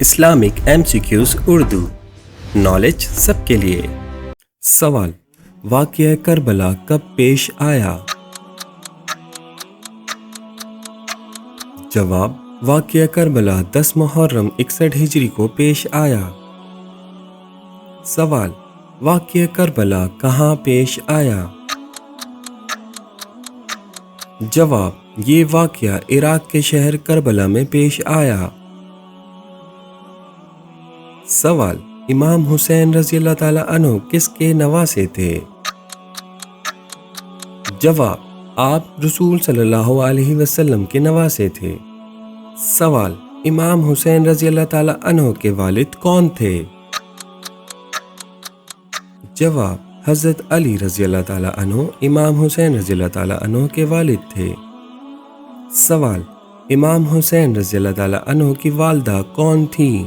Islamic MCQs Urdu knowledge سب کے لیے۔ سوال: واقعہ کربلا کب پیش آیا؟ جواب: واقعہ کربلا 10 محرم 61 ہجری کو پیش آیا۔ سوال: واقعہ کربلا کہاں پیش آیا؟ جواب: یہ واقعہ عراق کے شہر کربلا میں پیش آیا۔ سوال: امام حسین رضی اللہ تعالیٰ عنہ کس کے نواسے تھے؟ جواب: آپ رسول صلی اللہ علیہ وسلم کے نواسے تھے۔ سوال: امام حسین رضی اللہ تعالیٰ عنہ کے والد کون تھے؟ جواب: حضرت علی رضی اللہ تعالیٰ عنہ امام حسین رضی اللہ تعالیٰ عنہ کے والد تھے۔ سوال: امام حسین رضی اللہ تعالیٰ عنہ کی والدہ کون تھیں؟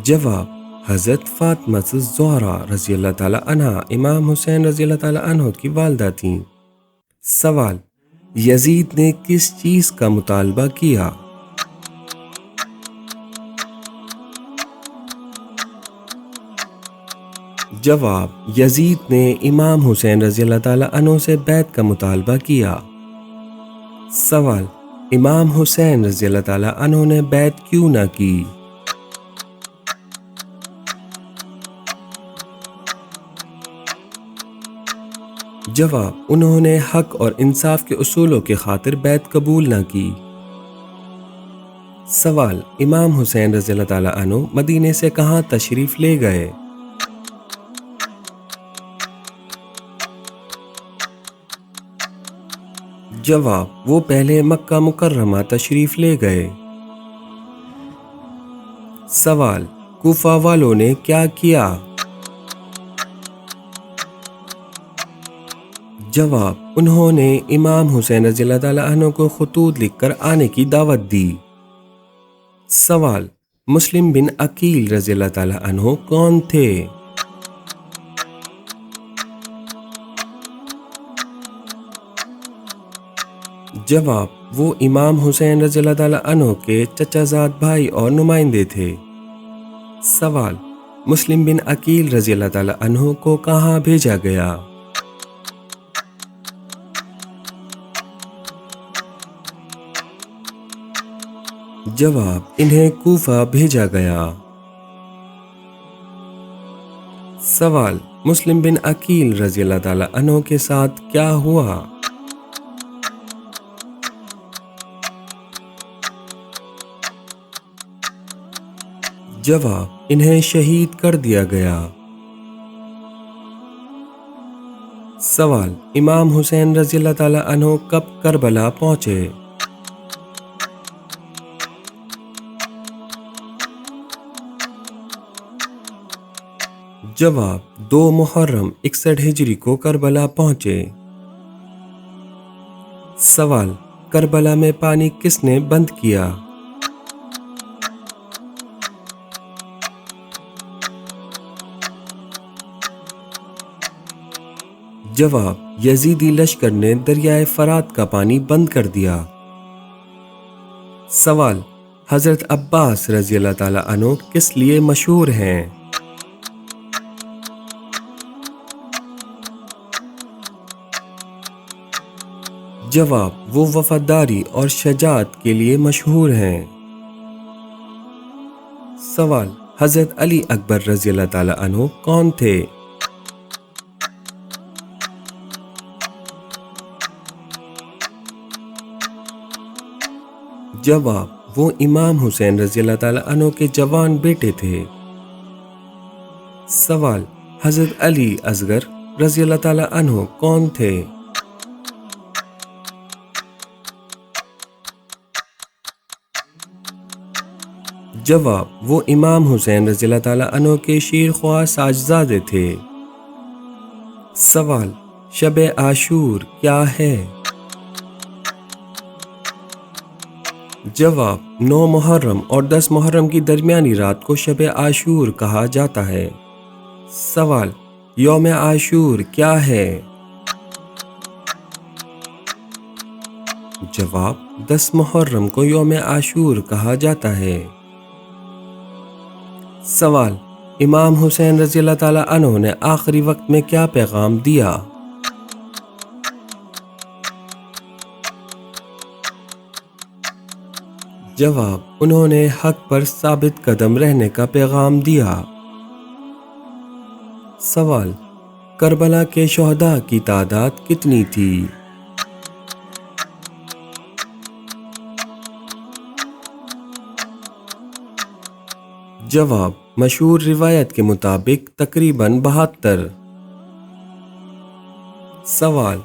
جواب: حضرت فاطمہ الزہرا رضی اللہ تعالیٰ عنہ امام حسین رضی اللہ تعالیٰ عنہ کی والدہ تھیں۔ سوال: یزید نے کس چیز کا مطالبہ کیا؟ جواب: یزید نے امام حسین رضی اللہ تعالیٰ عنہ سے بیعت کا مطالبہ کیا۔ سوال: امام حسین رضی اللہ تعالیٰ عنہ نے بیعت کیوں نہ کی؟ جواب: انہوں نے حق اور انصاف کے اصولوں کی خاطر بیعت قبول نہ کی۔ سوال: امام حسین رضی اللہ تعالیٰ عنہ مدینے سے کہاں تشریف لے گئے؟ جواب: وہ پہلے مکہ مکرمہ تشریف لے گئے۔ سوال: کوفہ والوں نے کیا کیا؟ جواب: انہوں نے امام حسین رضی اللہ تعالیٰ عنہ کو خطوط لکھ کر آنے کی دعوت دی۔ سوال: مسلم بن عقیل رضی اللہ تعالیٰ عنہ کون تھے؟ جواب: وہ امام حسین رضی اللہ تعالیٰ عنہ کے چچا زاد بھائی اور نمائندے تھے۔ سوال: مسلم بن عقیل رضی اللہ تعالیٰ عنہ کو کہاں بھیجا گیا؟ جواب: انہیں کوفہ بھیجا گیا۔ سوال: مسلم بن عقیل رضی اللہ تعالیٰ عنہ کے ساتھ کیا ہوا؟ جواب: انہیں شہید کر دیا گیا۔ سوال: امام حسین رضی اللہ تعالیٰ عنہ کب کربلا پہنچے؟ جواب: 2 محرم 61 ہجری کو کربلا پہنچے۔ سوال: کربلا میں پانی کس نے بند کیا؟ جواب: یزیدی لشکر نے دریائے فرات کا پانی بند کر دیا۔ سوال: حضرت عباس رضی اللہ تعالیٰ عنہ کس لیے مشہور ہیں؟ جواب: وہ وفاداری اور شجاعت کے لیے مشہور ہیں۔ سوال: حضرت علی اکبر رضی اللہ تعالیٰ عنہ کون تھے؟ جواب: وہ امام حسین رضی اللہ تعالیٰ عنہ کے جوان بیٹے تھے۔ سوال: حضرت علی اصغر رضی اللہ تعالیٰ عنہ کون تھے؟ جواب: وہ امام حسین رضی اللہ تعالیٰ عنہ کے شیر خواہ ساجزادے تھے۔ سوال: شب عاشور کیا ہے؟ جواب: 9 محرم اور 10 محرم کی درمیانی رات کو شب عاشور کہا جاتا ہے۔ سوال: یوم عاشور کیا ہے؟ جواب: 10 محرم کو یوم عاشور کہا جاتا ہے؟ سوال: امام حسین رضی اللہ تعالیٰ عنہ نے آخری وقت میں کیا پیغام دیا؟ جواب: انہوں نے حق پر ثابت قدم رہنے کا پیغام دیا۔ سوال: کربلا کے شہداء کی تعداد کتنی تھی؟ جواب: مشہور روایت کے مطابق تقریباً 72۔ سوال: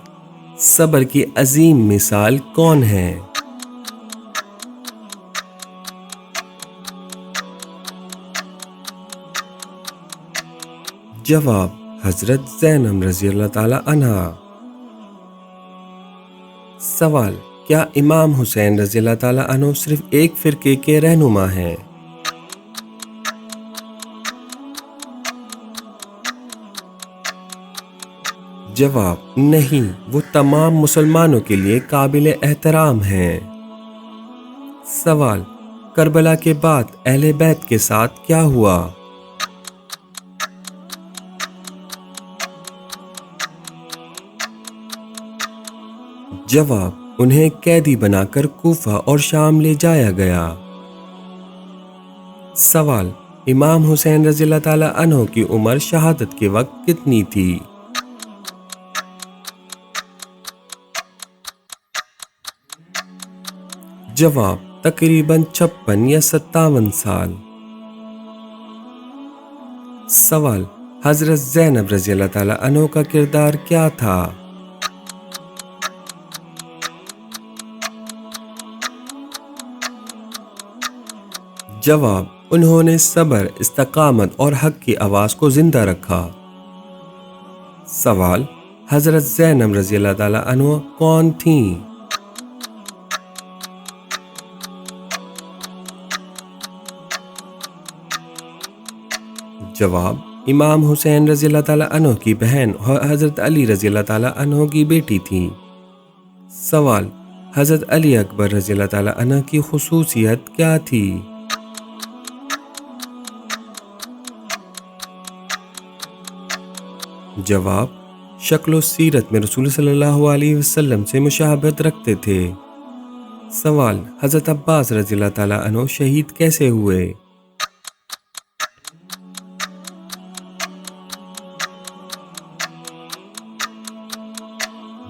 صبر کی عظیم مثال کون ہے؟ جواب: حضرت زینب رضی اللہ تعالی عنہا۔ سوال: کیا امام حسین رضی اللہ تعالی عنہ صرف ایک فرقے کے رہنما ہیں؟ جواب: نہیں، وہ تمام مسلمانوں کے لیے قابل احترام ہیں۔ سوال: کربلا کے بعد اہل بیت کے ساتھ کیا ہوا؟ جواب: انہیں قیدی بنا کر کوفہ اور شام لے جایا گیا۔ سوال: امام حسین رضی اللہ تعالی عنہ کی عمر شہادت کے وقت کتنی تھی؟ جواب: تقریباً 56 یا 57 سال۔ سوال: حضرت زینب رضی اللہ تعالی عنہ کا کردار کیا تھا؟ جواب: انہوں نے صبر، استقامت اور حق کی آواز کو زندہ رکھا۔ سوال: حضرت زینب رضی اللہ تعالی عنہ کون تھیں؟ جواب: امام حسین رضی اللہ تعالی عنہ کی بہن اور حضرت علی رضی اللہ تعالی عنہ کی بیٹی تھیں۔ سوال: حضرت علی اکبر رضی اللہ تعالی عنہ کی خصوصیت کیا تھی؟ جواب: شکل و سیرت میں رسول صلی اللہ علیہ وسلم سے مشابہت رکھتے تھے۔ سوال: حضرت عباس رضی اللہ تعالی عنہ شہید کیسے ہوئے؟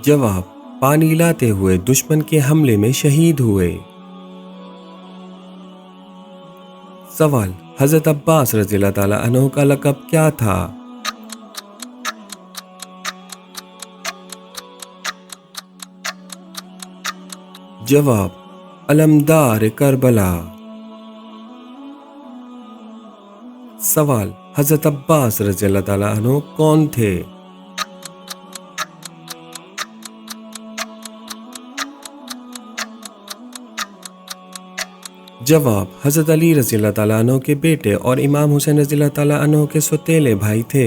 جواب: پانی لاتے ہوئے دشمن کے حملے میں شہید ہوئے۔ سوال: حضرت عباس رضی اللہ تعالی عنہ کا لقب کیا تھا؟ جواب: علمدار کربلا۔ سوال: حضرت عباس رضی اللہ تعالی عنہ کون تھے؟ جواب: حضرت علی رضی اللہ تعالیٰ عنہ کے بیٹے اور امام حسین رضی اللہ تعالیٰ عنہ کے سوتیلے بھائی تھے۔